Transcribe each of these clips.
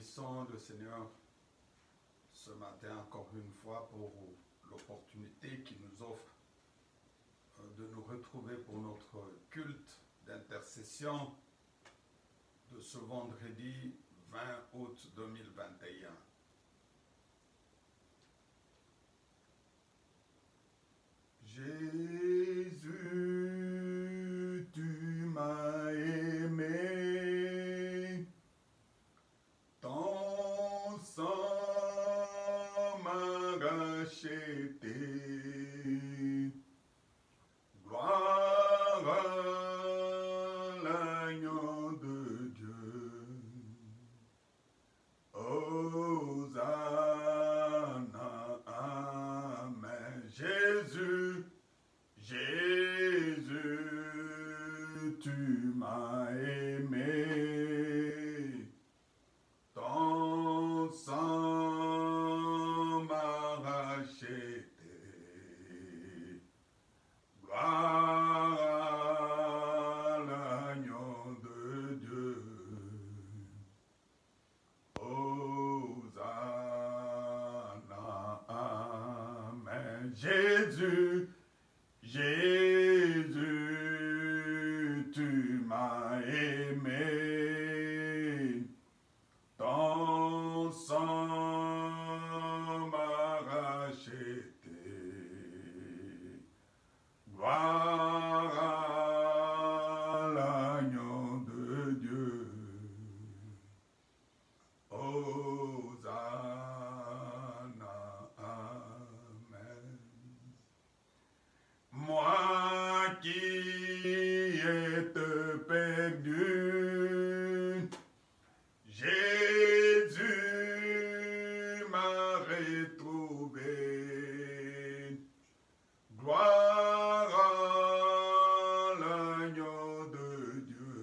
bénissons le Seigneur ce matin encore une fois pour l'opportunité qu'il nous offre de nous retrouver pour notre culte d'intercession de ce vendredi 20 août 2021. Jésus, tu m'as aimé, ton sang m'a racheté. Gloire à l'agneau de Dieu. Hosanna, amen. Jésus, Jésus, tu m'as aimé. Ton sang m'a racheté. Gloire à l'agneau de Dieu. Hosanna, amen. Jésus, Jésus, tu m'as aimé. Ton sang m'a racheté. Gloire à l'agneau de Dieu. Hosanna, amen. Moi qui étais perdu, Jésus m'a retrouvé. Gloire à l'agneau de Dieu.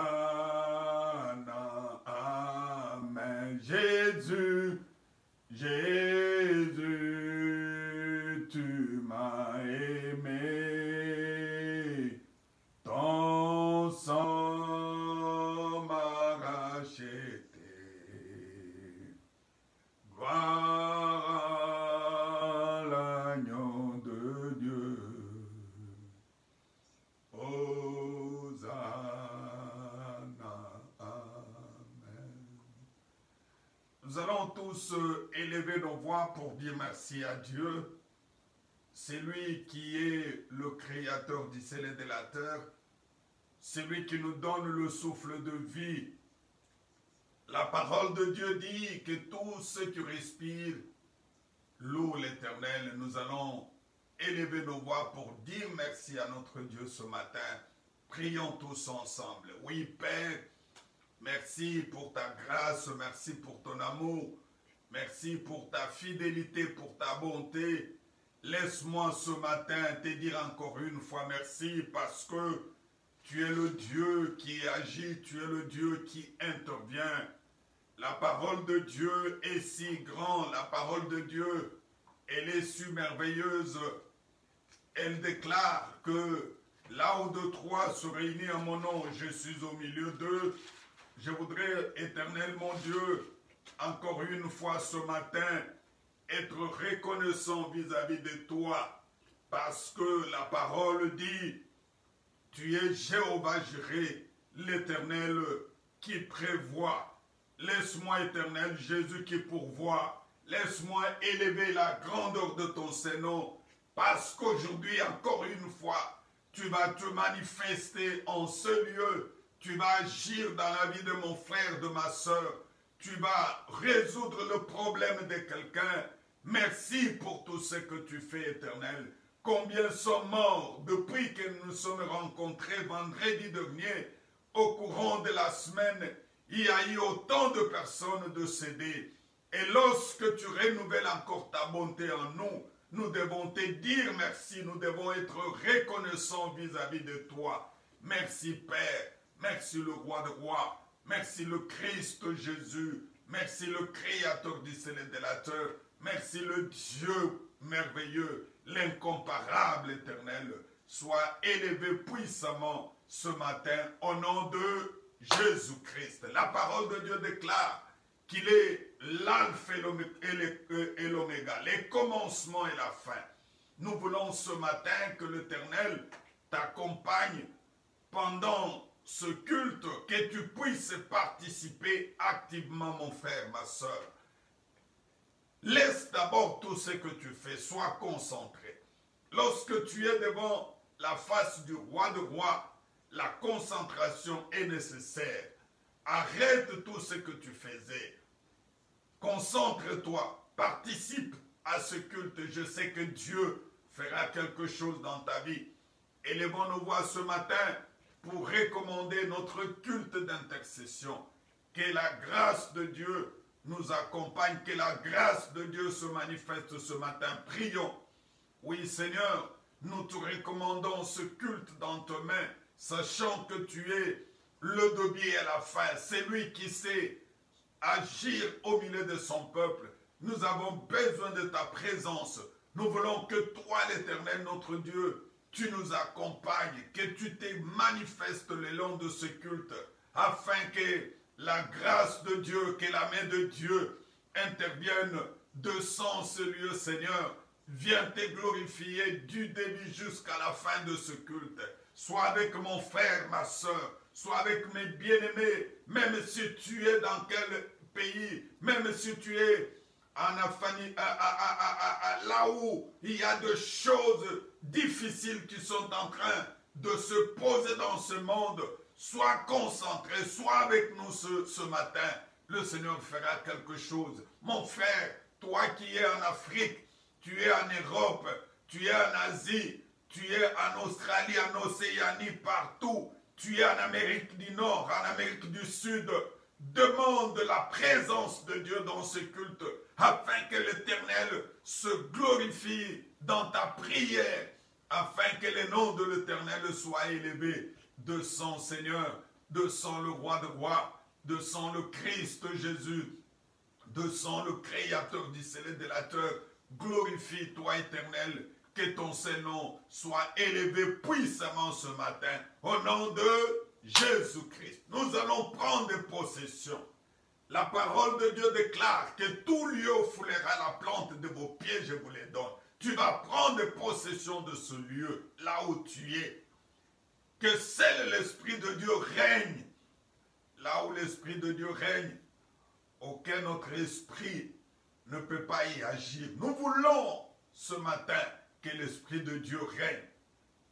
Hosanna, amen. Jésus, Jésus, tu m'as aimé. Ton sang m'a racheté. Gloire à l'agneau de Dieu. Hosanna, amen. Nous allons tous élever nos voix pour dire merci à Dieu. C'est lui qui est le créateur du ciel et de la terre. C'est lui qui nous donne le souffle de vie. La parole de Dieu dit que tous ceux qui respirent louent l'Éternel. Nous allons élever nos voix pour dire merci à notre Dieu ce matin. Prions tous ensemble. Oui, Père, merci pour ta grâce, merci pour ton amour, merci pour ta fidélité, pour ta bonté. Laisse-moi ce matin te dire encore une fois merci parce que tu es le Dieu qui agit, tu es le Dieu qui intervient. La parole de Dieu est si grande, la parole de Dieu, elle est si merveilleuse. Elle déclare que là où deux, trois se réunissent en mon nom, je suis au milieu d'eux. Je voudrais, éternel mon Dieu, encore une fois ce matin, être reconnaissant vis-à-vis de toi, parce que la parole dit, tu es Jéhovah Jireh, l'Éternel qui prévoit. Laisse-moi, Éternel Jésus, qui pourvoit. Laisse-moi élever la grandeur de ton Saint-Nom, parce qu'aujourd'hui, encore une fois, tu vas te manifester en ce lieu. Tu vas agir dans la vie de mon frère, de ma soeur. Tu vas résoudre le problème de quelqu'un. Merci pour tout ce que tu fais, Éternel. Combien sont morts depuis que nous nous sommes rencontrés vendredi dernier, au courant de la semaine. Il y a eu autant de personnes décédées. Et lorsque tu renouvelles encore ta bonté en nous, nous devons te dire merci, nous devons être reconnaissants vis-à-vis de toi. Merci Père, merci le roi de rois, merci le Christ Jésus, merci le créateur du ciel et de la terre, merci le Dieu merveilleux, l'incomparable éternel. Sois élevé puissamment ce matin au nom de Jésus-Christ. La parole de Dieu déclare qu'il est l'alpha et l'oméga, les commencements et la fin. Nous voulons ce matin que l'Éternel t'accompagne pendant ce culte, que tu puisses participer activement, mon frère, ma soeur. Laisse d'abord tout ce que tu fais, sois concentré. Lorsque tu es devant la face du roi de rois, la concentration est nécessaire. Arrête tout ce que tu faisais. Concentre-toi, participe à ce culte. Je sais que Dieu fera quelque chose dans ta vie. Élevons nos voix ce matin pour recommander notre culte d'intercession. Que la grâce de Dieu nous accompagne, que la grâce de Dieu se manifeste ce matin. Prions. Oui, Seigneur, nous te recommandons ce culte dans tes mains, sachant que tu es le début à la fin. C'est lui qui sait agir au milieu de son peuple. Nous avons besoin de ta présence. Nous voulons que toi, l'Éternel, notre Dieu, tu nous accompagnes, que tu te manifestes le long de ce culte, afin que la grâce de Dieu, que la main de Dieu intervienne descend ce lieu, Seigneur. Viens te glorifier du début jusqu'à la fin de ce culte. Sois avec mon frère, ma soeur, sois avec mes bien-aimés, même si tu es dans quel pays, même si tu es là où il y a des choses difficiles qui sont en train de se poser dans ce monde. Sois concentré, sois avec nous ce matin. Le Seigneur fera quelque chose. Mon frère, toi qui es en Afrique, tu es en Europe, tu es en Asie, tu es en Australie, en Océanie, partout. Tu es en Amérique du Nord, en Amérique du Sud. Demande la présence de Dieu dans ce culte, afin que l'Éternel se glorifie dans ta prière, afin que le nom de l'Éternel soit élevé. Descends, Seigneur, descends le roi de rois, descends le Christ Jésus, descends le Créateur du ciel et de la terre. Glorifie-toi, Éternel, que ton Saint-Nom soit élevé puissamment ce matin. Au nom de Jésus-Christ, nous allons prendre possession. La parole de Dieu déclare que tout lieu où foulera la plante de vos pieds, je vous les donne. Tu vas prendre possession de ce lieu, là où tu es. Que seul l'Esprit de Dieu règne. Là où l'Esprit de Dieu règne, aucun autre esprit ne peut pas y agir. Nous voulons ce matin que l'Esprit de Dieu règne,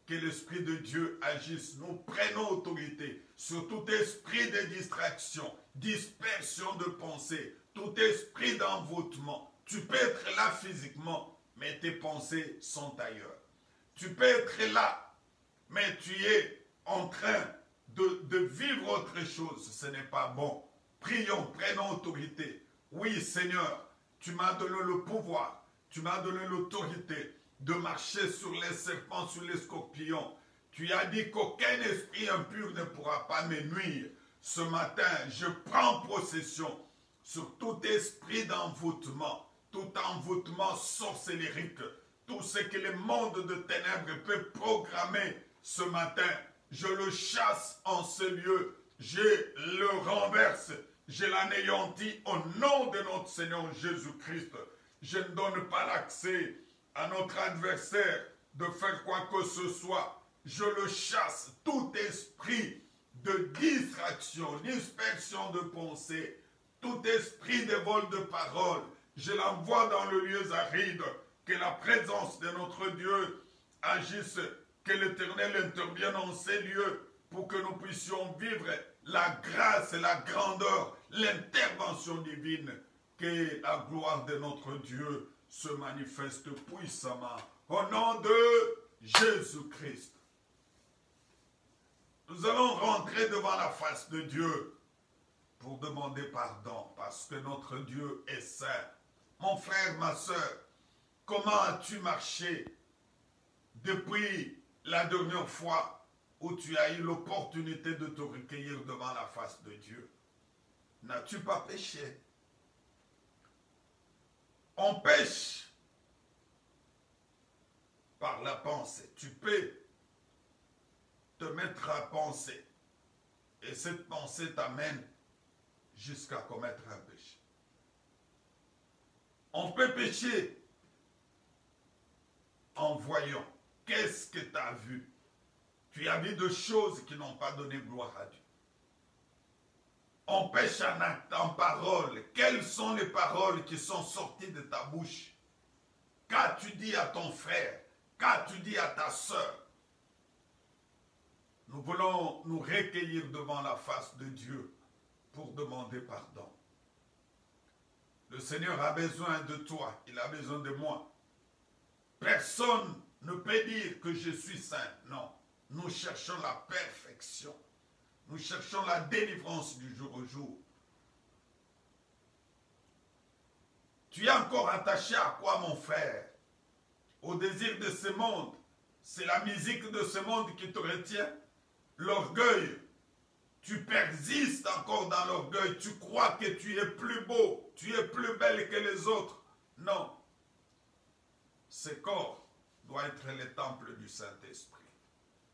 que l'Esprit de Dieu agisse. Nous prenons autorité sur tout esprit de distraction, dispersion de pensée, tout esprit d'envoûtement. Tu peux être là physiquement, mais tes pensées sont ailleurs. Tu peux être là, mais tu es en train de vivre autre chose. Ce n'est pas bon. Prions, prenons autorité. Oui, Seigneur, tu m'as donné le pouvoir, tu m'as donné l'autorité de marcher sur les serpents, sur les scorpions. Tu as dit qu'aucun esprit impur ne pourra pas me nuire. Ce matin, je prends possession sur tout esprit d'envoûtement, tout envoûtement sorcellérique, tout ce que le monde de ténèbres peut programmer ce matin. Je le chasse en ce lieu, je le renverse, je l'anéantis au nom de notre Seigneur Jésus-Christ. Je ne donne pas l'accès à notre adversaire de faire quoi que ce soit. Je le chasse, tout esprit de distraction, dispersion de pensée, tout esprit de vol de parole. Je l'envoie dans le lieu aride, que la présence de notre Dieu agisse, que l'Éternel intervienne en ces lieux pour que nous puissions vivre la grâce et la grandeur, l'intervention divine, que la gloire de notre Dieu se manifeste puissamment. Au nom de Jésus-Christ. Nous allons rentrer devant la face de Dieu pour demander pardon parce que notre Dieu est saint. Mon frère, ma soeur, comment as-tu marché depuis la dernière fois où tu as eu l'opportunité de te recueillir devant la face de Dieu? N'as-tu pas péché? On pêche par la pensée. Tu peux te mettre à penser Et cette pensée t'amène jusqu'à commettre un péché. On peut pécher en voyant. Qu'est-ce que tu as vu? Tu as vu de choses qui n'ont pas donné gloire à Dieu. On pêche en acte, en parole. Quelles sont les paroles qui sont sorties de ta bouche? Qu'as-tu dit à ton frère? Qu'as-tu dit à ta sœur? Nous voulons nous recueillir devant la face de Dieu pour demander pardon. Le Seigneur a besoin de toi, il a besoin de moi. Personne ne peut dire que je suis saint. Non, nous cherchons la perfection. Nous cherchons la délivrance du jour au jour. Tu es encore attaché à quoi, mon frère? Au désir de ce monde. C'est la musique de ce monde qui te retient. L'orgueil. Tu persistes encore dans l'orgueil. Tu crois que tu es plus beau. Tu es plus belle que les autres. Non. Ce corps doit être le temple du Saint-Esprit.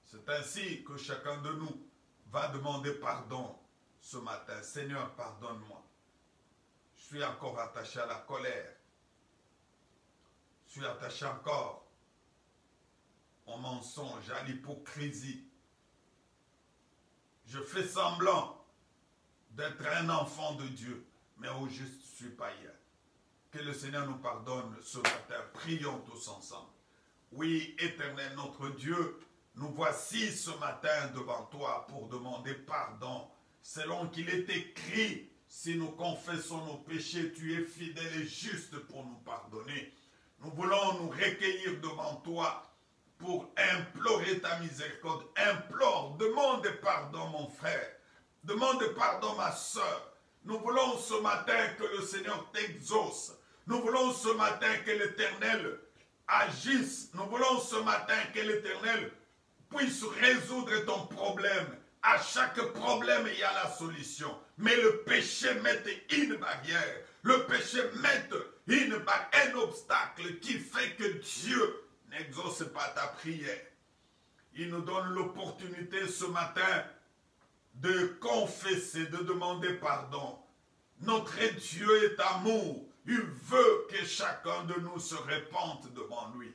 C'est ainsi que chacun de nous va demander pardon ce matin. Seigneur, pardonne-moi. Je suis encore attaché à la colère. Je suis attaché encore au mensonge, à l'hypocrisie. Je fais semblant d'être un enfant de Dieu, mais au juste je suis païen. Que le Seigneur nous pardonne ce matin. Prions tous ensemble. Oui, éternel notre Dieu, nous voici ce matin devant toi pour demander pardon. Selon qu'il est écrit, si nous confessons nos péchés, tu es fidèle et juste pour nous pardonner. Nous voulons nous recueillir devant toi pour implorer ta miséricorde. Implore, demande pardon mon frère. Demande pardon ma soeur. Nous voulons ce matin que le Seigneur t'exauce. Nous voulons ce matin que l'Éternel agisse. Nous voulons ce matin que l'Éternel puisse résoudre ton problème. À chaque problème, il y a la solution. Mais le péché met une barrière. Le péché met un obstacle qui fait que Dieu n'exauce pas ta prière. Il nous donne l'opportunité ce matin de confesser, de demander pardon. Notre Dieu est amour. Il veut que chacun de nous se répande devant lui.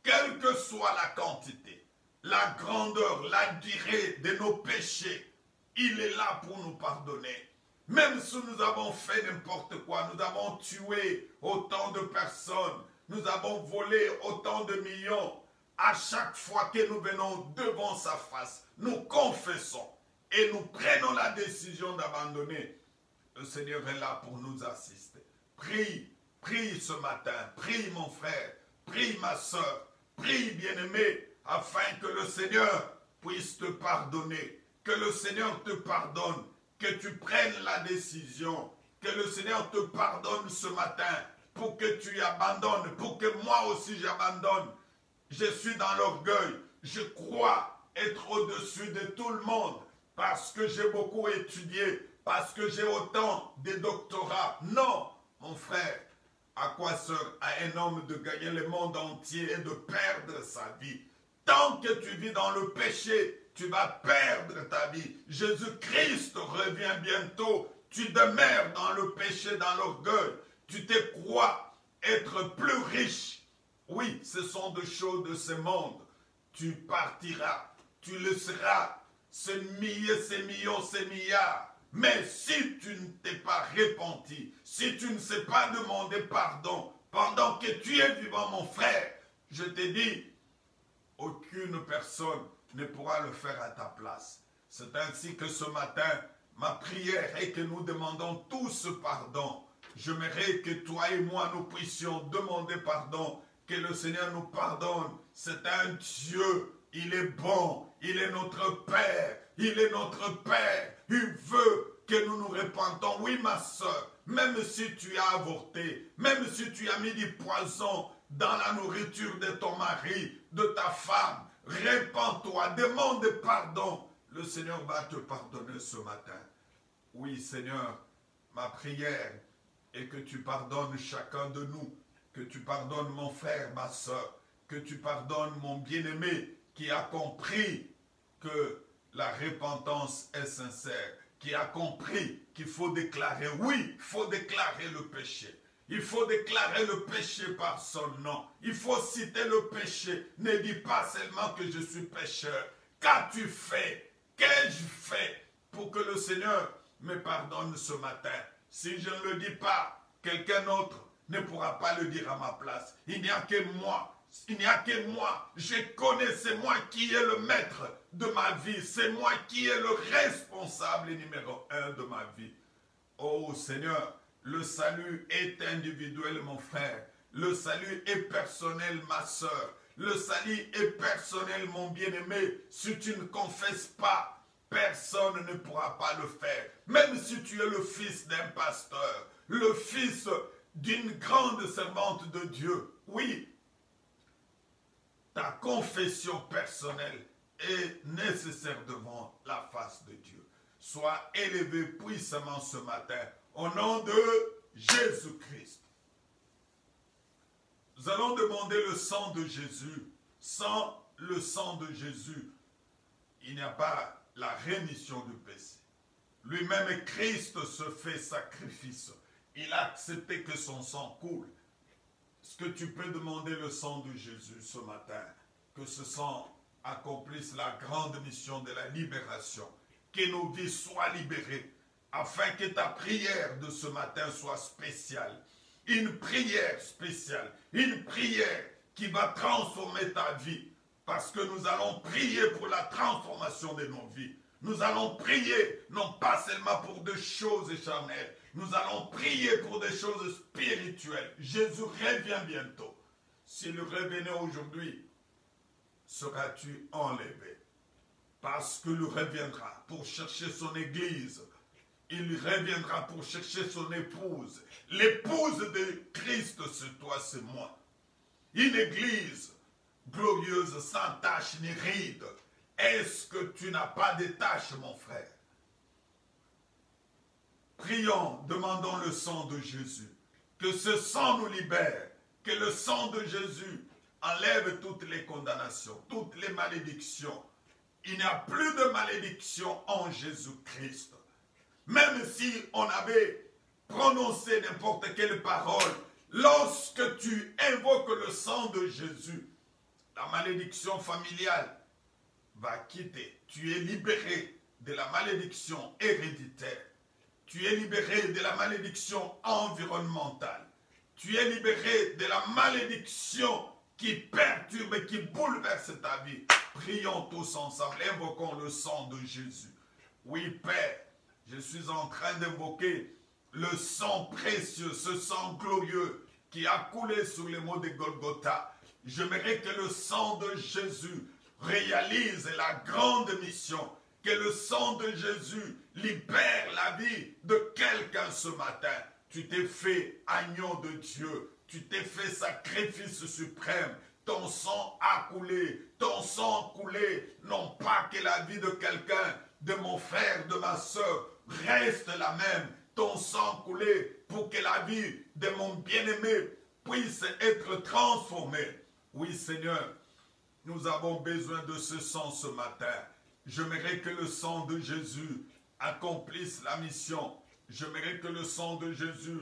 Quelle que soit la quantité, la grandeur, la durée de nos péchés, il est là pour nous pardonner. Même si nous avons fait n'importe quoi, nous avons tué autant de personnes, nous avons volé autant de millions, à chaque fois que nous venons devant sa face, nous confessons et nous prenons la décision d'abandonner. Le Seigneur est là pour nous assister. Prie, prie ce matin, prie mon frère, prie ma soeur, prie bien-aimé, afin que le Seigneur puisse te pardonner, que le Seigneur te pardonne, que tu prennes la décision, que le Seigneur te pardonne ce matin, pour que tu abandonnes, pour que moi aussi j'abandonne. Je suis dans l'orgueil, je crois être au-dessus de tout le monde, parce que j'ai beaucoup étudié, parce que j'ai autant de doctorats. Non, mon frère, à quoi sert à un homme de gagner le monde entier et de perdre sa vie? Tant que tu vis dans le péché, tu vas perdre ta vie. Jésus-Christ revient bientôt. Tu demeures dans le péché, dans l'orgueil. Tu te crois être plus riche. Oui, ce sont des choses de ce monde. Tu partiras, tu le seras. Ces milliers, ces millions, ces milliards. Mais si tu ne t'es pas repenti, si tu ne sais pas demander pardon, pendant que tu es vivant, mon frère, je te dis, aucune personne ne pourra le faire à ta place. C'est ainsi que ce matin, ma prière est que nous demandons tous pardon. J'aimerais que toi et moi, nous puissions demander pardon, que le Seigneur nous pardonne. C'est un Dieu, il est bon, il est notre Père, il est notre Père. Il veut que nous nous repentons. Oui, ma soeur, même si tu as avorté, même si tu as mis du poison dans la nourriture de ton mari, de ta femme, répands-toi, demande pardon. Le Seigneur va te pardonner ce matin. Oui, Seigneur, ma prière est que tu pardonnes chacun de nous, que tu pardonnes mon frère, ma soeur, que tu pardonnes mon bien-aimé qui a compris que la repentance est sincère, qui a compris qu'il faut déclarer, oui, il faut déclarer le péché. Il faut déclarer le péché par son nom. Il faut citer le péché. Ne dis pas seulement que je suis pécheur. Qu'as-tu fait? Qu'ai-je fait pour que le Seigneur me pardonne ce matin? Si je ne le dis pas, quelqu'un d'autre ne pourra pas le dire à ma place. Il n'y a que moi. Il n'y a que moi. Je connais, c'est moi qui est le maître de ma vie. C'est moi qui est le responsable numéro 1 de ma vie. Oh Seigneur, le salut est individuel, mon frère. Le salut est personnel, ma soeur. Le salut est personnel, mon bien-aimé. Si tu ne confesses pas, personne ne pourra pas le faire. Même si tu es le fils d'un pasteur, le fils d'une grande servante de Dieu. Oui, ta confession personnelle est nécessaire devant la face de Dieu. Sois élevé puissamment ce matin au nom de Jésus-Christ. Nous allons demander le sang de Jésus. Sans le sang de Jésus, il n'y a pas la rémission du péché. Lui-même, Christ se fait sacrifice. Il a accepté que son sang coule. Est-ce que tu peux demander le sang de Jésus ce matin? Que ce sang accomplisse la grande mission de la libération. Que nos vies soient libérées. Afin que ta prière de ce matin soit spéciale. Une prière spéciale. Une prière qui va transformer ta vie. Parce que nous allons prier pour la transformation de nos vies. Nous allons prier non pas seulement pour des choses charnelles. Nous allons prier pour des choses spirituelles. Jésus revient bientôt. S'il revenait aujourd'hui, seras-tu enlevé? Parce qu'il reviendra pour chercher son église. Il reviendra pour chercher son épouse. L'épouse de Christ, c'est toi, c'est moi. Une église glorieuse, sans tache ni ride. Est-ce que tu n'as pas de tache, mon frère? Prions, demandons le sang de Jésus. Que ce sang nous libère. Que le sang de Jésus enlève toutes les condamnations, toutes les malédictions. Il n'y a plus de malédiction en Jésus-Christ. Même si on avait prononcé n'importe quelle parole, lorsque tu invoques le sang de Jésus, la malédiction familiale va quitter. Tu es libéré de la malédiction héréditaire. Tu es libéré de la malédiction environnementale. Tu es libéré de la malédiction qui perturbe et qui bouleverse ta vie. Prions tous ensemble, invoquons le sang de Jésus. Oui, Père, je suis en train d'invoquer le sang précieux, ce sang glorieux qui a coulé sur les mots de Golgotha. J'aimerais que le sang de Jésus réalise la grande mission, que le sang de Jésus libère la vie de quelqu'un ce matin. Tu t'es fait agneau de Dieu, tu t'es fait sacrifice suprême. Ton sang a coulé, ton sang coulé, non pas que la vie de quelqu'un, de mon frère, de ma soeur, reste la même. Ton sang coulé pour que la vie de mon bien-aimé puisse être transformée. Oui, Seigneur, nous avons besoin de ce sang ce matin. J'aimerais que le sang de Jésus accomplisse la mission. J'aimerais que le sang de Jésus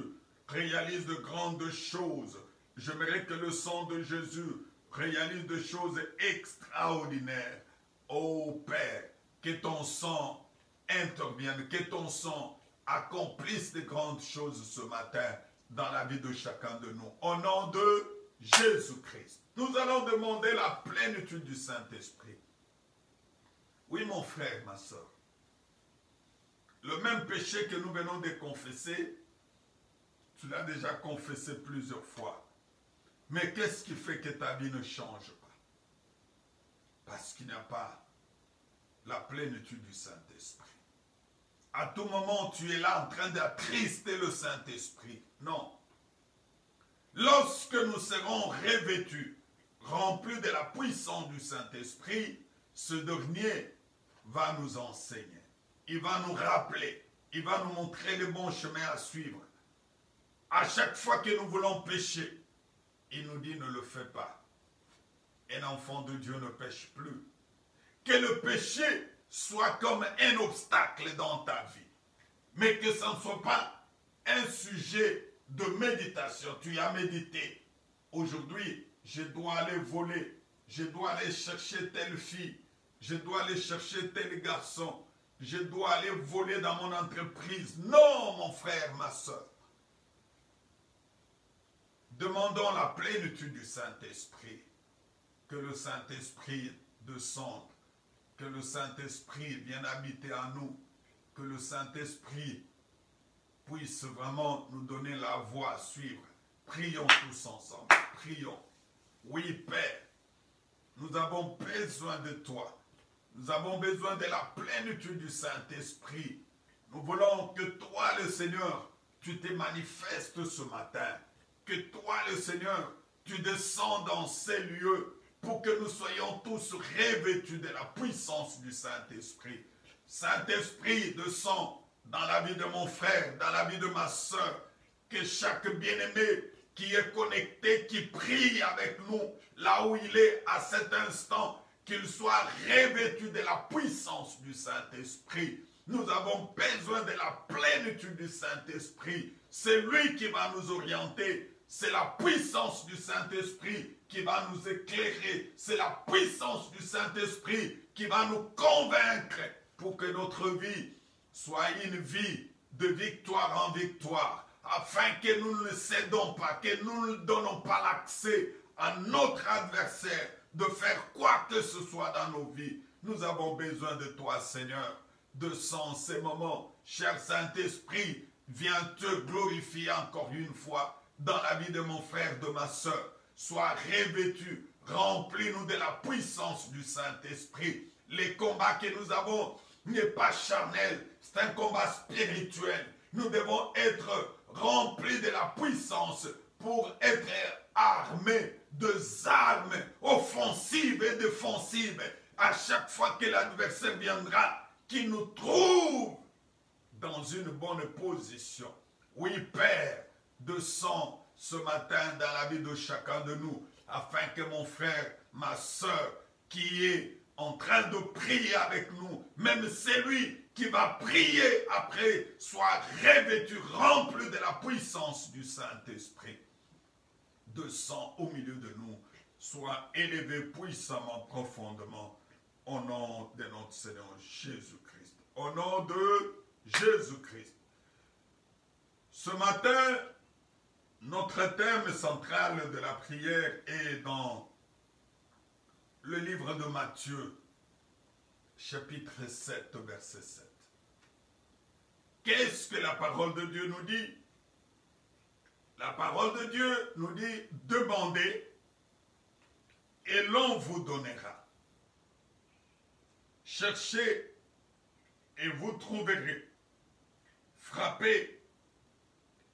réalise de grandes choses. J'aimerais que le sang de Jésus réalise des choses extraordinaires. Ô Père, que ton sang intervienne, que ton sang accomplisse de grandes choses ce matin dans la vie de chacun de nous. Au nom de Jésus-Christ, nous allons demander la plénitude du Saint-Esprit. Oui, mon frère, ma soeur, le même péché que nous venons de confesser, tu l'as déjà confessé plusieurs fois. Mais qu'est-ce qui fait que ta vie ne change pas? Parce qu'il n'y a pas la plénitude du Saint-Esprit. À tout moment, tu es là en train d'attrister le Saint-Esprit. Non. Lorsque nous serons revêtus, remplis de la puissance du Saint-Esprit, ce dernier va nous enseigner. Il va nous rappeler. Il va nous montrer le bon chemin à suivre. À chaque fois que nous voulons pécher, il nous dit ne le fais pas. Un enfant de Dieu ne pêche plus. Que le péché soit comme un obstacle dans ta vie. Mais que ça ne soit pas un sujet de méditation. Tu as médité. Aujourd'hui, je dois aller voler. Je dois aller chercher telle fille. Je dois aller chercher tel garçon. Je dois aller voler dans mon entreprise. Non, mon frère, ma soeur. Demandons la plénitude du Saint-Esprit. Que le Saint-Esprit descende. Que le Saint-Esprit vienne habiter en nous. Que le Saint-Esprit puisse vraiment nous donner la voie à suivre. Prions tous ensemble. Prions. Oui, Père, nous avons besoin de toi. Nous avons besoin de la plénitude du Saint-Esprit. Nous voulons que toi, le Seigneur, tu te manifestes ce matin. Que toi, le Seigneur, tu descends dans ces lieux pour que nous soyons tous revêtus de la puissance du Saint-Esprit. Saint-Esprit, descend dans la vie de mon frère, dans la vie de ma soeur. Que chaque bien-aimé qui est connecté, qui prie avec nous, là où il est à cet instant, qu'il soit revêtu de la puissance du Saint-Esprit. Nous avons besoin de la plénitude du Saint-Esprit. C'est lui qui va nous orienter. C'est la puissance du Saint-Esprit qui va nous éclairer. C'est la puissance du Saint-Esprit qui va nous convaincre pour que notre vie soit une vie de victoire en victoire, afin que nous ne cédons pas, que nous ne donnons pas l'accès à notre adversaire de faire quoi que ce soit dans nos vies. Nous avons besoin de toi, Seigneur. Descends ces moments. Cher Saint-Esprit, viens te glorifier encore une fois dans la vie de mon frère, de ma soeur. Sois revêtu, remplis-nous de la puissance du Saint-Esprit. Les combats que nous avons n'est pas charnel, c'est un combat spirituel. Nous devons être remplis de la puissance pour être armés de armes offensives et défensives. À chaque fois que l'adversaire viendra, qu'il nous trouve dans une bonne position. Oui, Père, descends ce matin dans la vie de chacun de nous, afin que mon frère, ma soeur, qui est en train de prier avec nous, même celui qui va prier après, soit revêtu, rempli de la puissance du Saint-Esprit. Descends au milieu de nous, soit élevé puissamment, profondément, au nom de notre Seigneur Jésus-Christ. Au nom de Jésus-Christ. Ce matin, notre thème central de la prière est dans le livre de Matthieu, chapitre 7, verset 7. Qu'est-ce que la parole de Dieu nous dit? La parole de Dieu nous dit, demandez et l'on vous donnera. Cherchez et vous trouverez. Frappez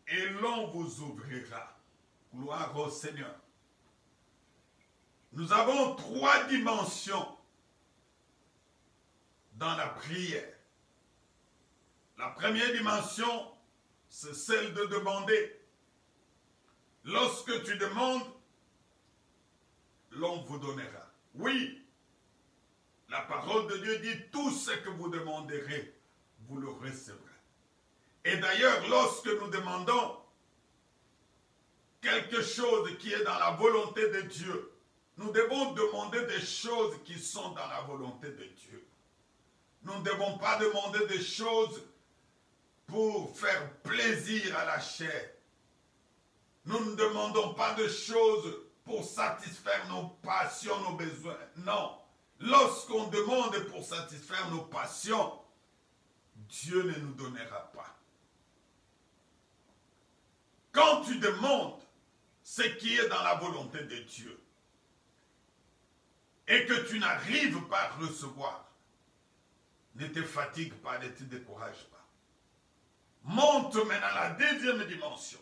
et l'on vous ouvrira. Gloire au Seigneur. Nous avons 3 dimensions dans la prière. La première dimension, c'est celle de demander. Lorsque tu demandes, l'on vous donnera. Oui, la parole de Dieu dit, tout ce que vous demanderez, vous le recevrez. Et d'ailleurs, lorsque nous demandons quelque chose qui est dans la volonté de Dieu, nous devons demander des choses qui sont dans la volonté de Dieu. Nous ne devons pas demander des choses pour faire plaisir à la chair. Nous ne demandons pas de choses pour satisfaire nos passions, nos besoins. Non. Lorsqu'on demande pour satisfaire nos passions, Dieu ne nous donnera pas. Quand tu demandes ce qui est dans la volonté de Dieu et que tu n'arrives pas à recevoir, ne te fatigue pas, ne te décourage pas. Monte maintenant à la deuxième dimension.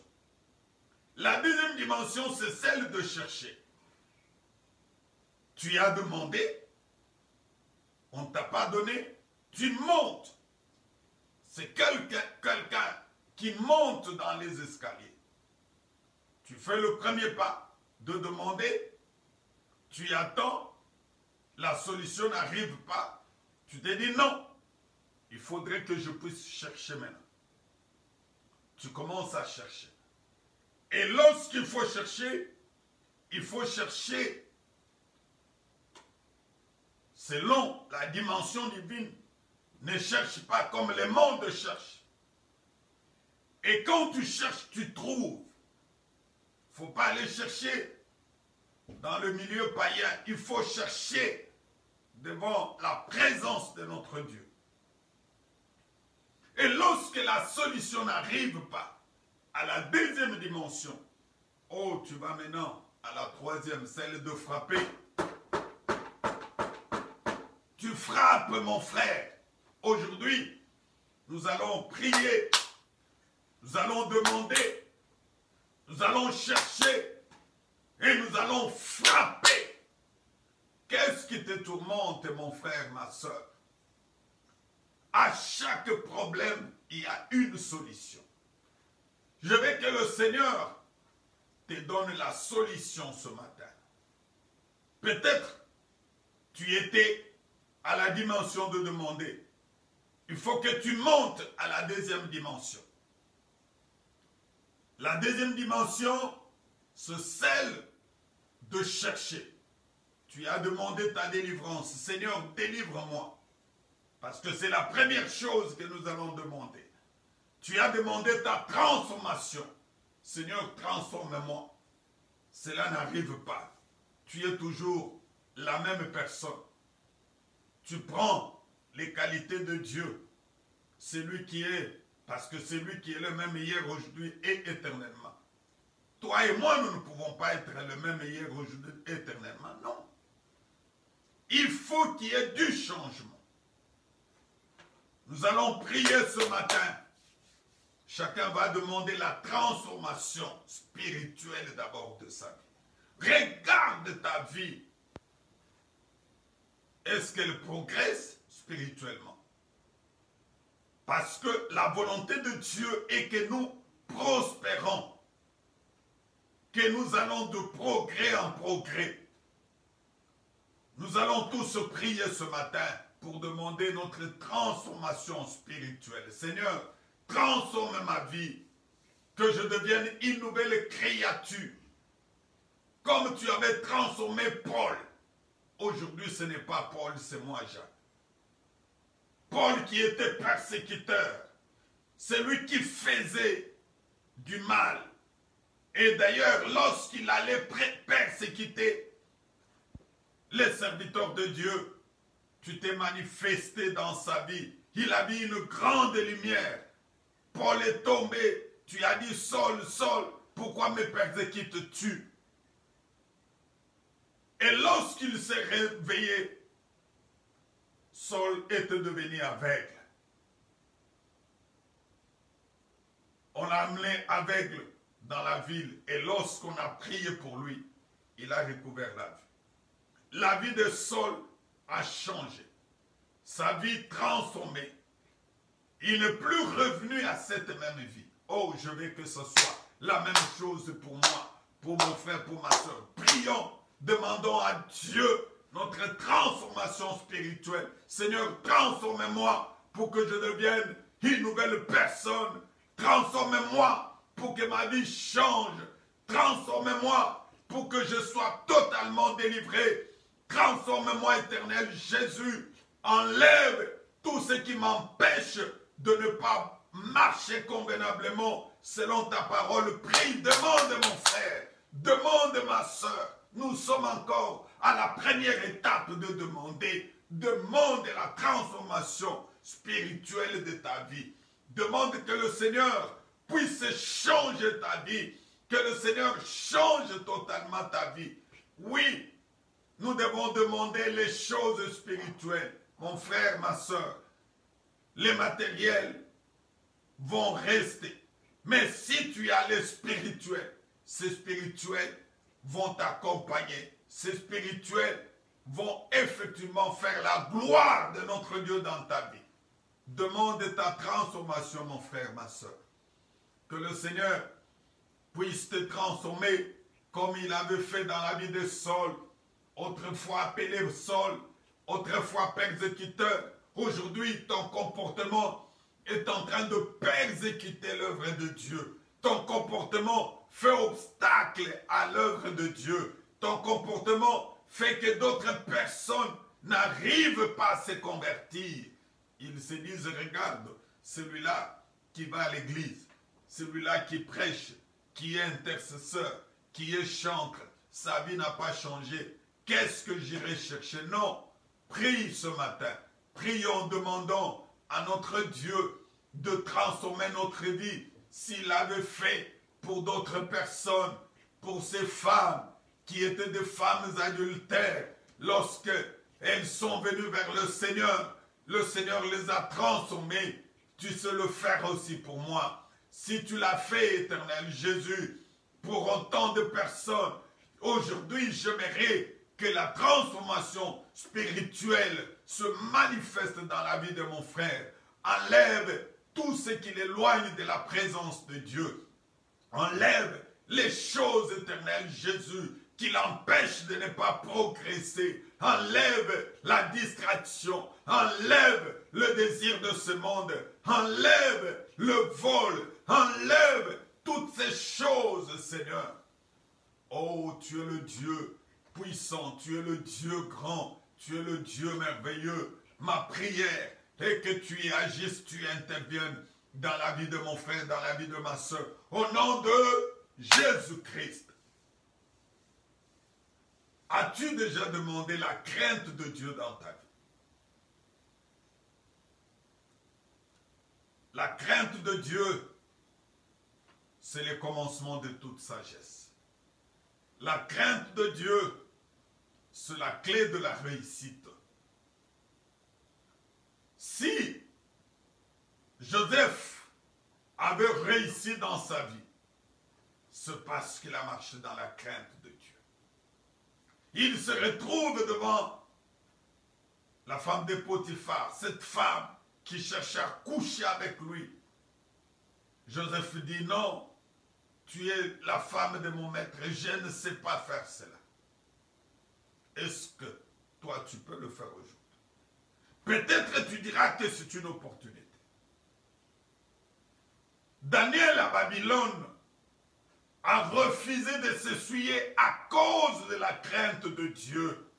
La deuxième dimension, c'est celle de chercher. Tu as demandé, on ne t'a pas donné, tu montes. C'est quelqu'un qui monte dans les escaliers. Tu fais le premier pas de demander, tu attends, la solution n'arrive pas, Tu te dis non, il faudrait que je puisse chercher maintenant. Tu commences à chercher. Et lorsqu'il faut chercher selon la dimension divine. Ne cherche pas comme le monde cherche. Et quand tu cherches, tu trouves. Il ne faut pas aller chercher dans le milieu païen. Il faut chercher devant la présence de notre Dieu. Et lorsque la solution n'arrive pas à la deuxième dimension, oh, tu vas maintenant à la troisième, celle de frapper. Tu frappes, mon frère. Aujourd'hui, nous allons prier, nous allons demander, nous allons chercher et nous allons frapper. Qu'est-ce qui te tourmente, mon frère, ma soeur? À chaque problème, il y a une solution. Je veux que le Seigneur te donne la solution ce matin. Peut-être tu étais à la dimension de demander. Il faut que tu montes à la deuxième dimension. La deuxième dimension, c'est celle de chercher. Tu as demandé ta délivrance. Seigneur, délivre-moi. Parce que c'est la première chose que nous allons demander. Tu as demandé ta transformation. Seigneur, transforme-moi. Cela n'arrive pas. Tu es toujours la même personne. Tu prends les qualités de Dieu. C'est lui qui est, parce que c'est lui qui est le même hier, aujourd'hui et éternellement. Toi et moi, nous ne pouvons pas être le même hier, aujourd'hui et éternellement. Non. Il faut qu'il y ait du changement. Nous allons prier ce matin. Chacun va demander la transformation spirituelle d'abord de sa vie. Regarde ta vie. Est-ce qu'elle progresse spirituellement? Parce que la volonté de Dieu est que nous prospérons. Que nous allons de progrès en progrès. Nous allons tous prier ce matin pour demander notre transformation spirituelle. Seigneur, transforme ma vie, que je devienne une nouvelle créature. Comme tu avais transformé Paul. Aujourd'hui, ce n'est pas Paul, c'est moi, Jacques. Paul qui était persécuteur. C'est lui qui faisait du mal. Et d'ailleurs, lorsqu'il allait persécuter les serviteurs de Dieu, tu t'es manifesté dans sa vie. Il a vu une grande lumière. Paul est tombé. Tu as dit, Saul, Saul, pourquoi me persécutes-tu? Et lorsqu'il s'est réveillé, Saul était devenu aveugle. On l'a amené aveugle dans la ville. Et lorsqu'on a prié pour lui, il a recouvert la vie. La vie de Saul a changé. Sa vie transformée. Il n'est plus revenu à cette même vie. Oh, je veux que ce soit la même chose pour moi, pour mon frère, pour ma soeur. Prions, demandons à Dieu notre transformation spirituelle. Seigneur, transforme-moi pour que je devienne une nouvelle personne. Transforme-moi pour que ma vie change. Transforme-moi pour que je sois totalement délivré. Transforme-moi, éternel Jésus. Enlève tout ce qui m'empêche de ne pas marcher convenablement selon ta parole. Prie, demande mon frère, demande ma soeur. Nous sommes encore à la première étape de demander. Demande la transformation spirituelle de ta vie. Demande que le Seigneur puisse changer ta vie. Que le Seigneur change totalement ta vie. Oui, nous devons demander les choses spirituelles. Mon frère, ma soeur, les matériels vont rester. Mais si tu as les spirituels, ces spirituels vont t'accompagner. Ces spirituels vont effectivement faire la gloire de notre Dieu dans ta vie. Demande ta transformation, mon frère, ma soeur. Que le Seigneur puisse te transformer comme il avait fait dans la vie de Saul. Autrefois appelé Saul, autrefois persécuteur, Aujourd'hui, ton comportement est en train de persécuter l'œuvre de Dieu. Ton comportement fait obstacle à l'œuvre de Dieu. Ton comportement fait que d'autres personnes n'arrivent pas à se convertir. Ils se disent, regarde, celui-là qui va à l'église, celui-là qui prêche, qui est intercesseur, qui est chantre, sa vie n'a pas changé. Qu'est-ce que j'irai chercher? Non, prie ce matin. Prions, demandons à notre Dieu de transformer notre vie. S'il avait fait pour d'autres personnes, pour ces femmes qui étaient des femmes adultères, lorsque elles sont venues vers le Seigneur les a transformées. Tu sais le faire aussi pour moi. Si tu l'as fait, Éternel Jésus, pour autant de personnes, aujourd'hui, j'aimerais que la transformation spirituelle se manifeste dans la vie de mon frère. Enlève tout ce qui l'éloigne de la présence de Dieu. Enlève les choses, Éternel Jésus, qui l'empêchent de ne pas progresser. Enlève la distraction. Enlève le désir de ce monde. Enlève le vol. Enlève toutes ces choses, Seigneur. Oh, tu es le Dieu puissant. Tu es le Dieu grand. Tu es le Dieu merveilleux. Ma prière est que tu y agisses, tu interviennes dans la vie de mon frère, dans la vie de ma soeur. Au nom de Jésus-Christ. As-tu déjà demandé la crainte de Dieu dans ta vie? La crainte de Dieu, c'est le commencement de toute sagesse. La crainte de Dieu, c'est la clé de la réussite. Si Joseph avait réussi dans sa vie, c'est parce qu'il a marché dans la crainte de Dieu. Il se retrouve devant la femme de Potiphar, cette femme qui cherchait à coucher avec lui. Joseph dit, non, tu es la femme de mon maître et je ne sais pas faire cela. Est-ce que toi tu peux le faire aujourd'hui? Peut-être tu diras que c'est une opportunité. Daniel à Babylone a refusé de s'essuyer à cause de la crainte de Dieu.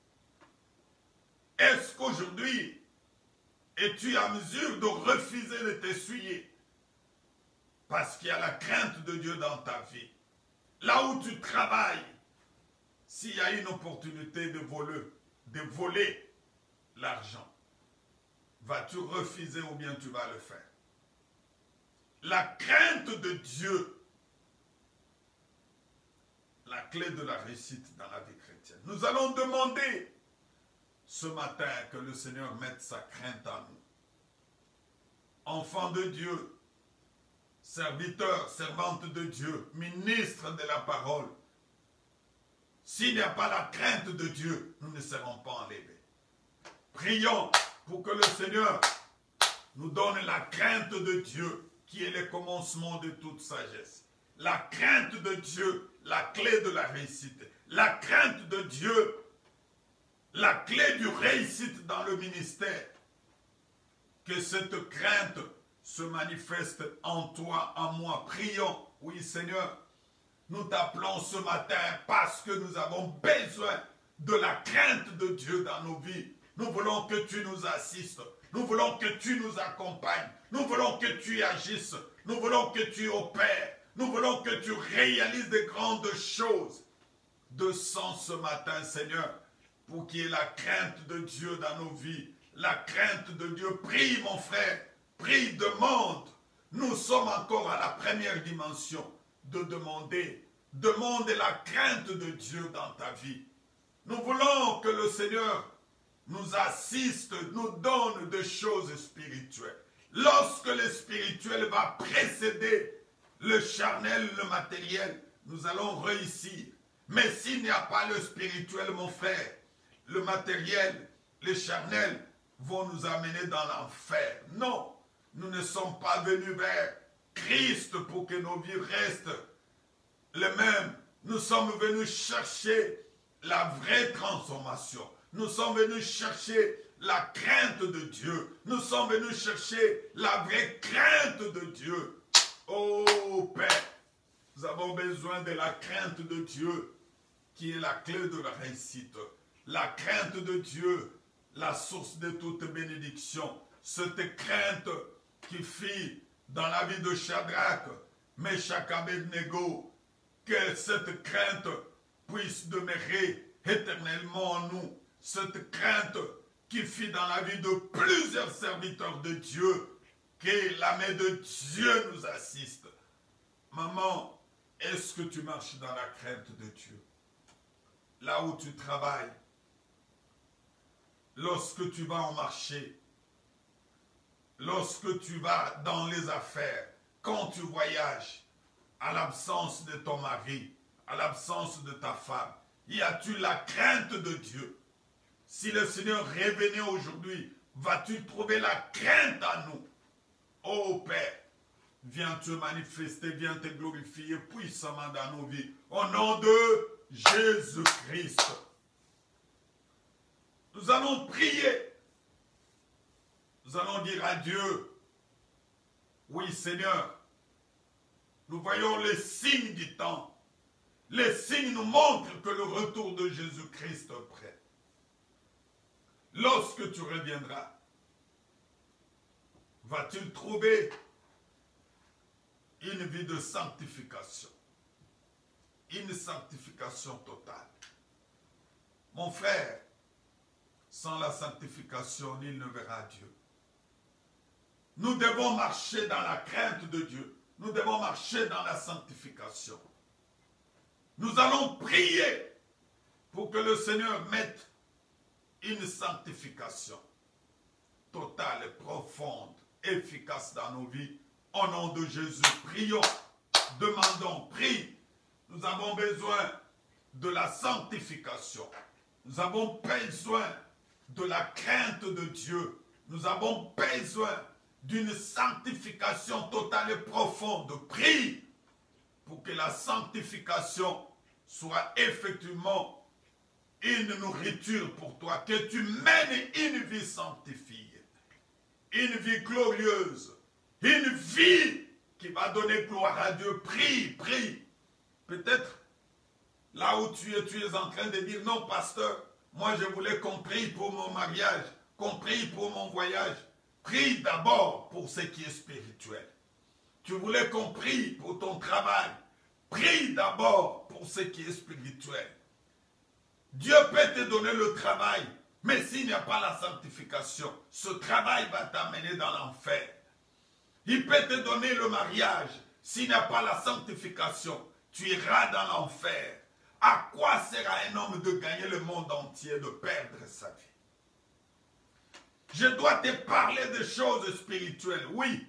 Est-ce qu'aujourd'hui, es-tu en mesure de refuser de t'essuyer? Parce qu'il y a la crainte de Dieu dans ta vie. Là où tu travailles, s'il y a une opportunité de voler l'argent, vas-tu refuser ou bien tu vas le faire? La crainte de Dieu, la clé de la réussite dans la vie chrétienne. Nous allons demander ce matin que le Seigneur mette sa crainte en nous. Enfants de Dieu, serviteurs, servantes de Dieu, ministres de la parole, s'il n'y a pas la crainte de Dieu, nous ne serons pas enlevés. Prions pour que le Seigneur nous donne la crainte de Dieu, qui est le commencement de toute sagesse. La crainte de Dieu, la clé de la réussite. La crainte de Dieu, la clé du réussite dans le ministère. Que cette crainte se manifeste en toi, en moi. Prions. Oui, Seigneur, nous t'appelons ce matin parce que nous avons besoin de la crainte de Dieu dans nos vies. Nous voulons que tu nous assistes. Nous voulons que tu nous accompagnes. Nous voulons que tu agisses. Nous voulons que tu opères. Nous voulons que tu réalises de grandes choses. Descends ce matin, Seigneur, pour qu'il y ait la crainte de Dieu dans nos vies. La crainte de Dieu. Prie, mon frère. Prie, demande. Nous sommes encore à la première dimension de demander. Demande la crainte de Dieu dans ta vie. Nous voulons que le Seigneur nous assiste, nous donne des choses spirituelles. Lorsque le spirituel va précéder le charnel, le matériel, nous allons réussir. Mais s'il n'y a pas le spirituel, mon frère, le matériel, le charnel vont nous amener dans l'enfer. Non, nous ne sommes pas venus vers Christ pour que nos vies restent les mêmes. Nous sommes venus chercher la vraie transformation. Nous sommes venus chercher la crainte de Dieu. Nous sommes venus chercher la vraie crainte de Dieu. Oh Père, nous avons besoin de la crainte de Dieu qui est la clé de la réussite. La crainte de Dieu, la source de toute bénédiction. Cette crainte qui fit dans la vie de Shadrach, Meshach, Abednego, que cette crainte puisse demeurer éternellement en nous. Cette crainte qui fit dans la vie de plusieurs serviteurs de Dieu, que la main de Dieu nous assiste. Maman, est-ce que tu marches dans la crainte de Dieu? Là où tu travailles, lorsque tu vas en marché, lorsque tu vas dans les affaires, quand tu voyages, à l'absence de ton mari, à l'absence de ta femme, y a-tu la crainte de Dieu? Si le Seigneur revenait aujourd'hui, vas-tu trouver la crainte à nous? Oh Père, viens te manifester, viens te glorifier puissamment dans nos vies. Au nom de Jésus-Christ. Nous allons prier. Nous allons dire à Dieu, oui Seigneur, nous voyons les signes du temps. Les signes nous montrent que le retour de Jésus-Christ est prêt. Lorsque tu reviendras, vas-tu trouver une vie de sanctification? Une sanctification totale. Mon frère, sans la sanctification, nul ne verra Dieu. Nous devons marcher dans la crainte de Dieu. Nous devons marcher dans la sanctification. Nous allons prier pour que le Seigneur mette une sanctification totale, profonde, efficace dans nos vies. Au nom de Jésus, prions, demandons, prie. Nous avons besoin de la sanctification. Nous avons besoin de la crainte de Dieu. Nous avons besoin d'une sanctification totale et profonde. Prie pour que la sanctification soit effectivement une nourriture pour toi, que tu mènes une vie sanctifiée, une vie glorieuse, une vie qui va donner gloire à Dieu. Prie, prie. Peut-être là où tu es en train de dire, non pasteur, moi je voulais qu'on prie pour mon mariage, qu'on prie pour mon voyage. Prie d'abord pour ce qui est spirituel. Tu voulais qu'on prie pour ton travail. Prie d'abord pour ce qui est spirituel. Dieu peut te donner le travail, mais s'il n'y a pas la sanctification, ce travail va t'amener dans l'enfer. Il peut te donner le mariage, s'il n'y a pas la sanctification, tu iras dans l'enfer. À quoi sert un homme de gagner le monde entier, de perdre sa vie? Je dois te parler de choses spirituelles. Oui,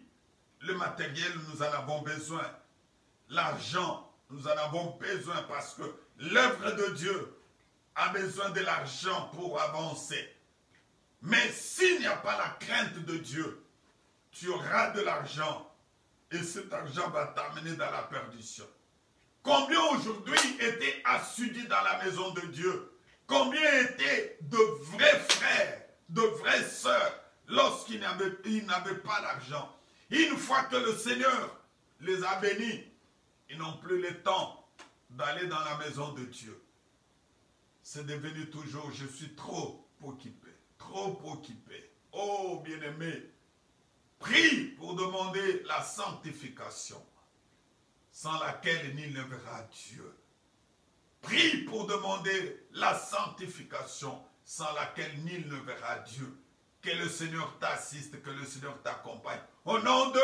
le matériel, nous en avons besoin. L'argent, nous en avons besoin parce que l'œuvre de Dieu a besoin de l'argent pour avancer. Mais s'il n'y a pas la crainte de Dieu, tu auras de l'argent et cet argent va t'amener dans la perdition. Combien aujourd'hui étaient assidus dans la maison de Dieu? Combien étaient de vrais frères, de vraies sœurs, lorsqu'ils n'avaient pas d'argent? Une fois que le Seigneur les a bénis, ils n'ont plus le temps d'aller dans la maison de Dieu. C'est devenu toujours, je suis trop occupé, trop occupé. Oh bien-aimé, prie pour demander la sanctification, sans laquelle nul ne verra Dieu. Prie pour demander la sanctification, sans laquelle nul ne verra Dieu. Que le Seigneur t'assiste, que le Seigneur t'accompagne. Au nom de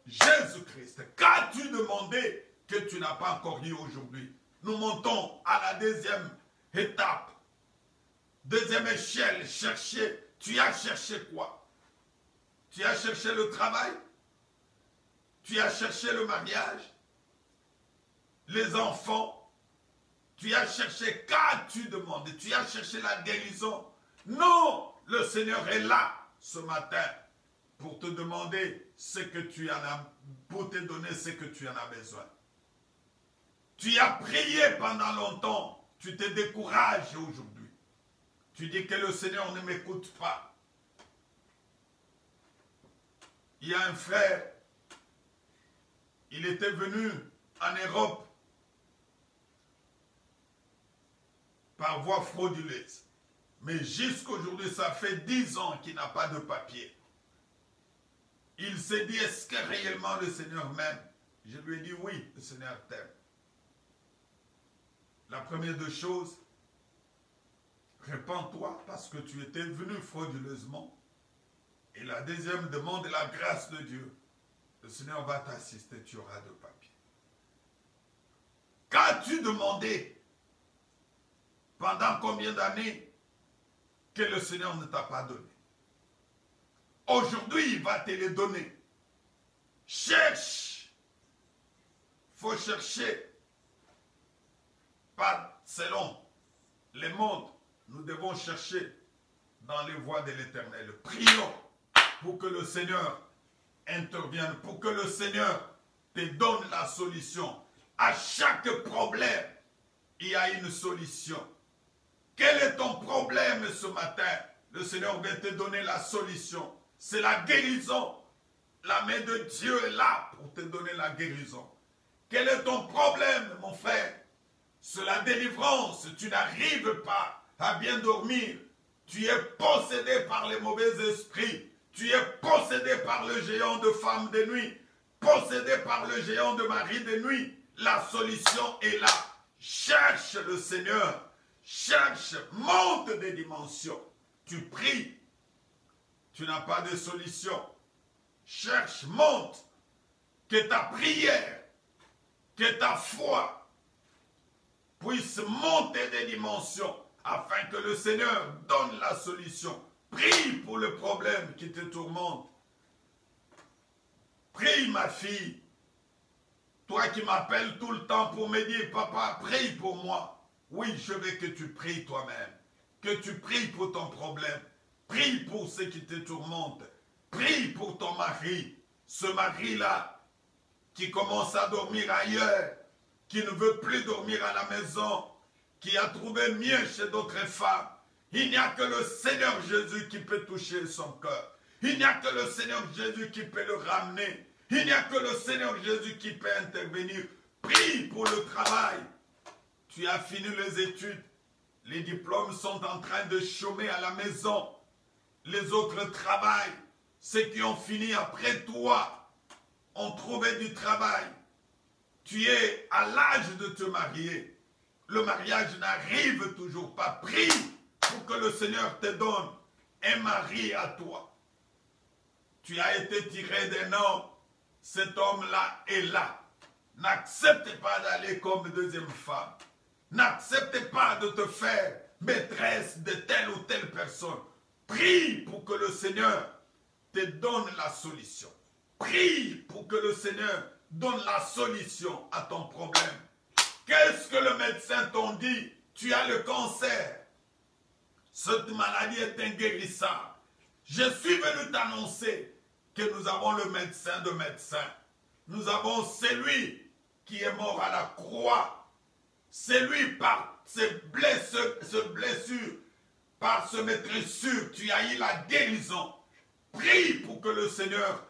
Jésus-Christ, qu'as-tu demandé que tu n'as pas encore eu aujourd'hui? Nous montons à la deuxième étape, deuxième échelle. Chercher. Tu as cherché quoi? Tu as cherché le travail? Tu as cherché le mariage? Les enfants? Tu as cherché, qu'as-tu demandé? Tu as cherché la guérison? Non! Le Seigneur est là ce matin pour te demander ce que tu en as, pour te donner ce que tu en as besoin. Tu as prié pendant longtemps, tu te décourages aujourd'hui. Tu dis que le Seigneur ne m'écoute pas. Il y a un frère, il était venu en Europe par voie frauduleuse. Mais jusqu'aujourd'hui, ça fait 10 ans qu'il n'a pas de papier. Il s'est dit, est-ce que réellement le Seigneur m'aime? Je lui ai dit, oui, le Seigneur t'aime. La première des choses, répands-toi parce que tu étais venu frauduleusement. Et la deuxième, demande la grâce de Dieu. Le Seigneur va t'assister, tu auras de papier. Qu'as-tu demandé pendant combien d'années que le Seigneur ne t'a pas donné? Aujourd'hui, il va te les donner. Cherche. Il faut chercher. Pas selon les mondes. Nous devons chercher dans les voies de l'Éternel. Prions pour que le Seigneur intervienne, pour que le Seigneur te donne la solution. À chaque problème, il y a une solution. Quel est ton problème ce matin? Le Seigneur va te donner la solution. C'est la guérison. La main de Dieu est là pour te donner la guérison. Quel est ton problème, mon frère? C'est la délivrance. Tu n'arrives pas à bien dormir. Tu es possédé par les mauvais esprits. Tu es possédé par le géant de femme de nuit. Possédé par le géant de mari de nuit. La solution est là. Cherche le Seigneur. Cherche, monte des dimensions. Tu pries. Tu n'as pas de solution. Cherche, monte. Que ta prière, que ta foi puisse monter des dimensions afin que le Seigneur donne la solution. Prie pour le problème qui te tourmente. Prie, ma fille. Toi qui m'appelles tout le temps pour me dire, papa, prie pour moi. Oui, je veux que tu pries toi-même. Que tu pries pour ton problème. Prie pour ce qui te tourmente. Prie pour ton mari. Ce mari-là qui commence à dormir ailleurs, qui ne veut plus dormir à la maison, qui a trouvé mieux chez d'autres femmes. Il n'y a que le Seigneur Jésus qui peut toucher son cœur. Il n'y a que le Seigneur Jésus qui peut le ramener. Il n'y a que le Seigneur Jésus qui peut intervenir. Prie pour le travail. Tu as fini les études. Les diplômes sont en train de chômer à la maison. Les autres travaillent. Ceux qui ont fini après toi ont trouvé du travail. Tu es à l'âge de te marier. Le mariage n'arrive toujours pas. Prie pour que le Seigneur te donne un mari à toi. Tu as été tiré d'un homme. Cet homme-là est là. N'accepte pas d'aller comme deuxième femme. N'accepte pas de te faire maîtresse de telle ou telle personne. Prie pour que le Seigneur te donne la solution. Prie pour que le Seigneur donne la solution à ton problème. Qu'est-ce que le médecin t'a dit? Tu as le cancer. Cette maladie est inguérissable. Je suis venu t'annoncer que nous avons le médecin de médecins. Nous avons celui qui est mort à la croix. C'est lui par ses blessures, par ce maîtressure, tu as eu la guérison. Prie pour que le Seigneur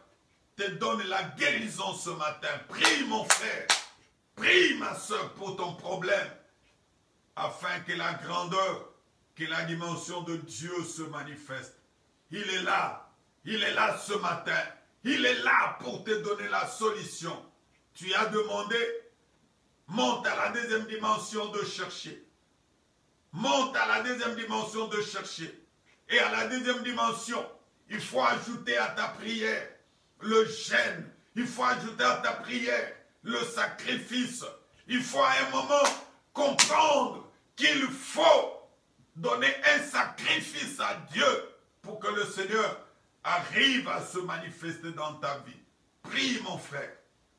te donne la guérison ce matin. Prie mon frère, prie ma soeur pour ton problème, afin que la grandeur, que la dimension de Dieu se manifeste. Il est là ce matin. Il est là pour te donner la solution. Tu as demandé, monte à la deuxième dimension de chercher. Monte à la deuxième dimension de chercher. Et à la deuxième dimension, il faut ajouter à ta prière le jeûne. Il faut ajouter à ta prière le sacrifice. Il faut à un moment comprendre qu'il faut donner un sacrifice à Dieu pour que le Seigneur arrive à se manifester dans ta vie. Prie mon frère,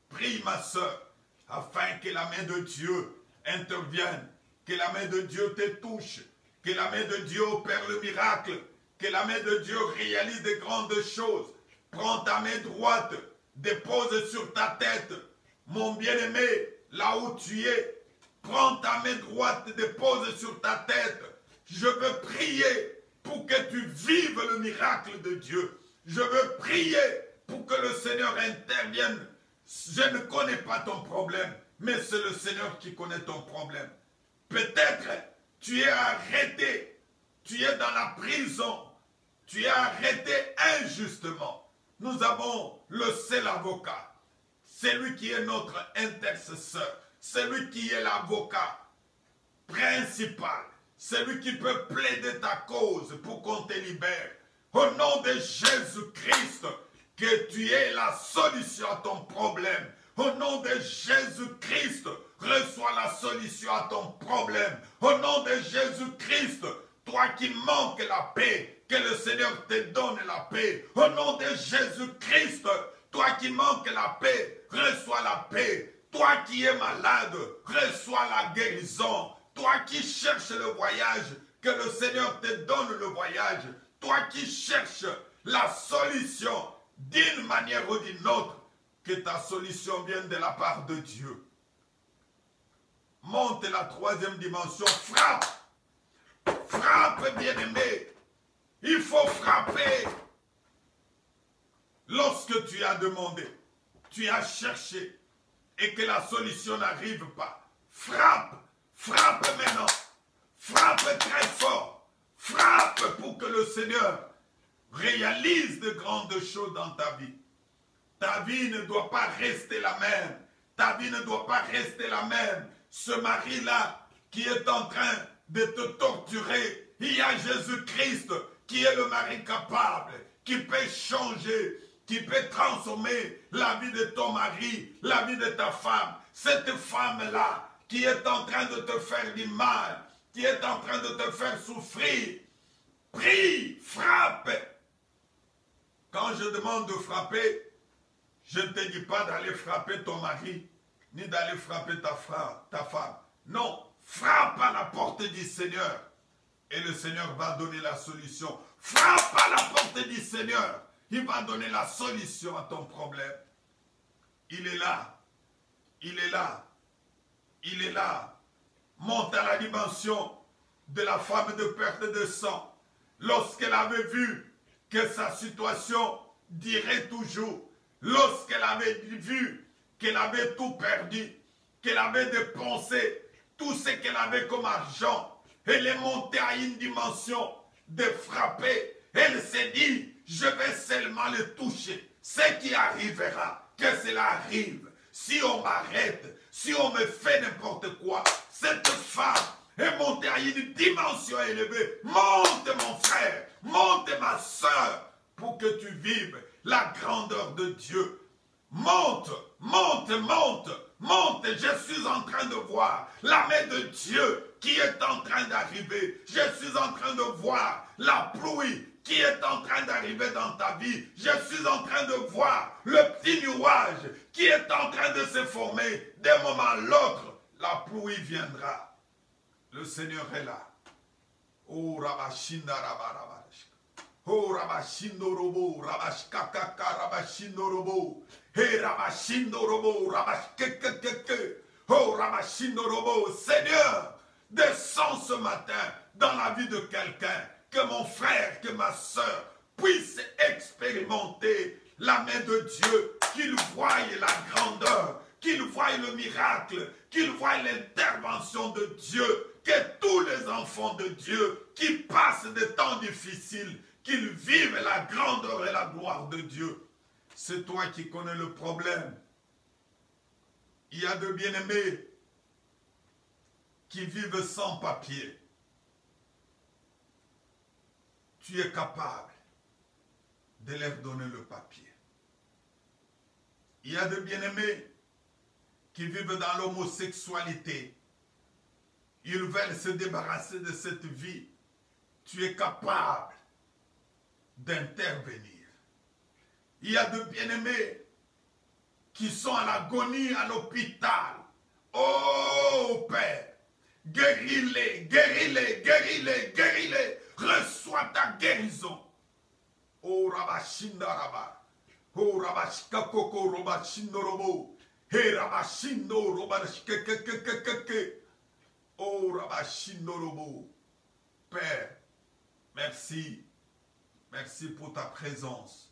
prie ma soeur, afin que la main de Dieu intervienne, que la main de Dieu te touche, que la main de Dieu opère le miracle, que la main de Dieu réalise de grandes choses. Prends ta main droite, dépose sur ta tête, mon bien-aimé, là où tu es. Prends ta main droite, dépose sur ta tête. Je veux prier pour que tu vives le miracle de Dieu. Je veux prier pour que le Seigneur intervienne. Je ne connais pas ton problème, mais c'est le Seigneur qui connaît ton problème. Peut-être tu es arrêté, tu es dans la prison, tu es arrêté injustement. Nous avons le seul avocat. C'est lui qui est notre intercesseur. C'est lui qui est l'avocat principal. C'est lui qui peut plaider ta cause pour qu'on te libère. Au nom de Jésus-Christ, que tu aies la solution à ton problème. Au nom de Jésus-Christ, reçois la solution à ton problème. Au nom de Jésus-Christ, toi qui manques la paix, que le Seigneur te donne la paix. Au nom de Jésus-Christ, toi qui manques la paix, reçois la paix. Toi qui es malade, reçois la guérison. Toi qui cherches le voyage, que le Seigneur te donne le voyage. Toi qui cherches la solution d'une manière ou d'une autre, que ta solution vienne de la part de Dieu. Monte la troisième dimension, frappe. Frappe, bien-aimé. Il faut frapper. Lorsque tu as demandé, tu as cherché et que la solution n'arrive pas, frappe. Frappe maintenant. Frappe très fort. Frappe pour que le Seigneur réalise de grandes choses dans ta vie. Ta vie ne doit pas rester la même. Ta vie ne doit pas rester la même. Ce mari-là qui est en train de te torturer, il y a Jésus-Christ qui est le mari capable, qui peut changer, qui peut transformer la vie de ton mari, la vie de ta femme. Cette femme-là qui est en train de te faire du mal, qui est en train de te faire souffrir, prie, frappe. Quand je demande de frapper, je ne te dis pas d'aller frapper ton mari, ni d'aller frapper ta femme. Non, frappe à la porte du Seigneur et le Seigneur va donner la solution. Frappe à la porte du Seigneur, il va donner la solution à ton problème. Il est là, il est là, il est là. Monte à la dimension de la femme de perte de sang. Lorsqu'elle avait vu que sa situation dirait toujours, lorsqu'elle avait vu qu'elle avait tout perdu, qu'elle avait dépensé tout ce qu'elle avait comme argent, elle est montée à une dimension de frapper. Elle s'est dit, je vais seulement le toucher. Ce qui arrivera, que cela arrive. Si on m'arrête, si on me fait n'importe quoi, cette femme est montée à une dimension élevée. Monte mon frère, monte ma soeur, pour que tu vives la grandeur de Dieu. Monte, monte, monte, monte. Je suis en train de voir la main de Dieu qui est en train d'arriver. Je suis en train de voir la pluie qui est en train d'arriver dans ta vie. Je suis en train de voir le petit nuage qui est en train de se former. D'un moment à l'autre, la pluie viendra. Le Seigneur est là. Oh, Rabashinda Rabarabashka. Oh, Rabashindo Robo, Rabashkakaka, Rabashindo Robo. Hey, Rabashindo Robo, Rabashkekekeke. Oh, Rabashindo Robo. Seigneur, descends ce matin dans la vie de quelqu'un. Que mon frère, que ma soeur puisse expérimenter la main de Dieu, qu'il voie la grandeur, qu'il voie le miracle, qu'il voie l'intervention de Dieu, que tous les enfants de Dieu qui passent des temps difficiles, qu'ils vivent la grandeur et la gloire de Dieu. C'est toi qui connais le problème. Il y a de bien-aimés qui vivent sans papier. Tu es capable de leur donner le papier. Il y a de bien-aimés qui vivent dans l'homosexualité. Ils veulent se débarrasser de cette vie. Tu es capable d'intervenir. Il y a de bien-aimés qui sont à l'agonie à l'hôpital. Oh Père, guéris-les, guéris-les, guéris-les, guéris-les. Reçois ta guérison. Oh Rabashinda Rabba. Oh Rabashkakoko Robashindo Robo. He Rabashindo Robashkekekekeke. Oh Rabashindo Robo. Père, merci. Merci pour ta présence.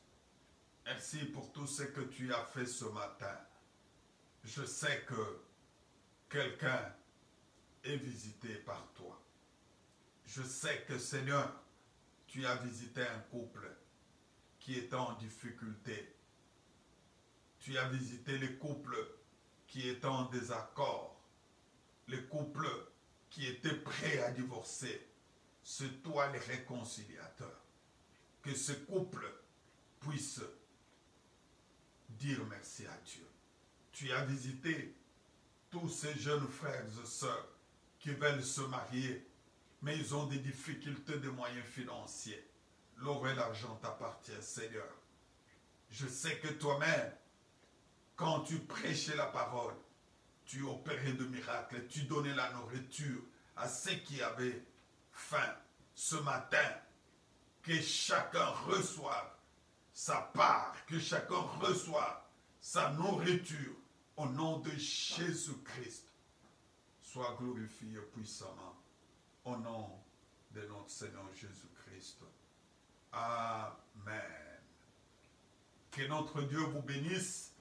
Merci pour tout ce que tu as fait ce matin. Je sais que quelqu'un est visité par toi. Je sais que Seigneur, tu as visité un couple qui était en difficulté. Tu as visité les couples qui étaient en désaccord. Les couples qui étaient prêts à divorcer. C'est toi le réconciliateur. Que ce couple puisse dire merci à Dieu. Tu as visité tous ces jeunes frères et sœurs qui veulent se marier, mais ils ont des difficultés de moyens financiers. L'or et l'argent t'appartiennent, Seigneur. Je sais que toi-même, quand tu prêchais la parole, tu opérais de miracles, tu donnais la nourriture à ceux qui avaient faim. Ce matin, que chacun reçoive sa part, que chacun reçoive sa nourriture au nom de Jésus-Christ. Sois glorifié puissamment au nom de notre Seigneur Jésus-Christ. Amen. Que notre Dieu vous bénisse.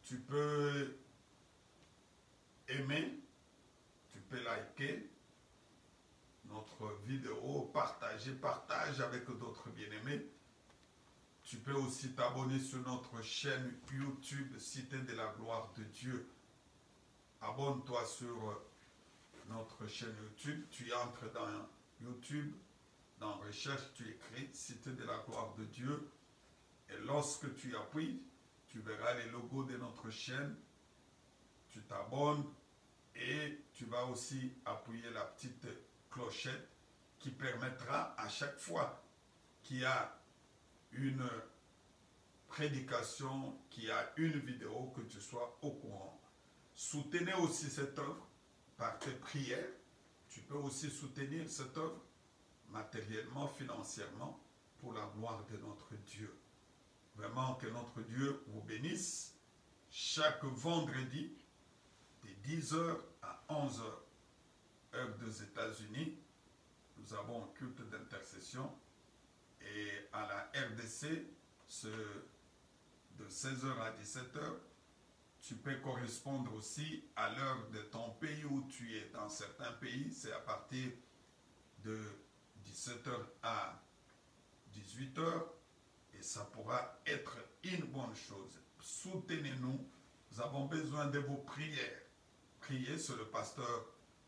Tu peux aimer, tu peux liker notre vidéo, partage avec d'autres bien-aimés. Tu peux aussi t'abonner sur notre chaîne YouTube, Cité de la Gloire de Dieu. Abonne-toi sur notre chaîne YouTube. Tu entres dans YouTube, dans Recherche, tu écris Cité de la Gloire de Dieu. Et lorsque tu appuies, tu verras les logos de notre chaîne. Tu t'abonnes et tu vas aussi appuyer la petite clochette qui permettra à chaque fois qu'il y a une prédication, qu'il y a une vidéo, que tu sois au courant. Soutenez aussi cette œuvre par tes prières. Tu peux aussi soutenir cette œuvre matériellement, financièrement, pour la gloire de notre Dieu. Vraiment que notre Dieu vous bénisse chaque vendredi de 10h à 11h, heure des États-Unis. Nous avons un culte d'intercession. Et à la RDC, de 16h à 17h, tu peux correspondre aussi à l'heure de ton pays où tu es. Dans certains pays, c'est à partir de 17h à 18h. Et ça pourra être une bonne chose. Soutenez-nous. Nous avons besoin de vos prières. Priez sur le pasteur,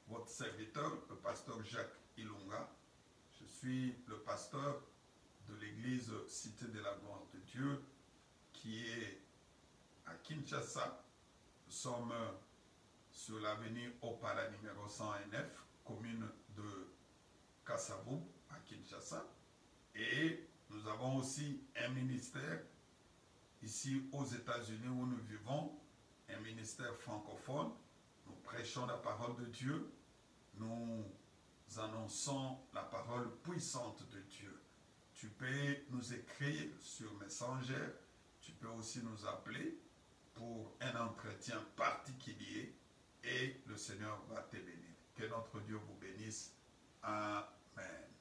votre serviteur, le pasteur Jacques Ilunga. Je suis le pasteur de l'église Cité de la Gloire de Dieu qui est à Kinshasa. Nous sommes sur l'avenue Opala numéro 109, commune de Kasavu à Kinshasa. Et nous avons aussi un ministère ici aux États-Unis où nous vivons, un ministère francophone. Nous prêchons la parole de Dieu. Nous annonçons la parole puissante de Dieu. Tu peux nous écrire sur Messenger. Tu peux aussi nous appeler pour un entretien particulier et le Seigneur va te bénir. Que notre Dieu vous bénisse. Amen.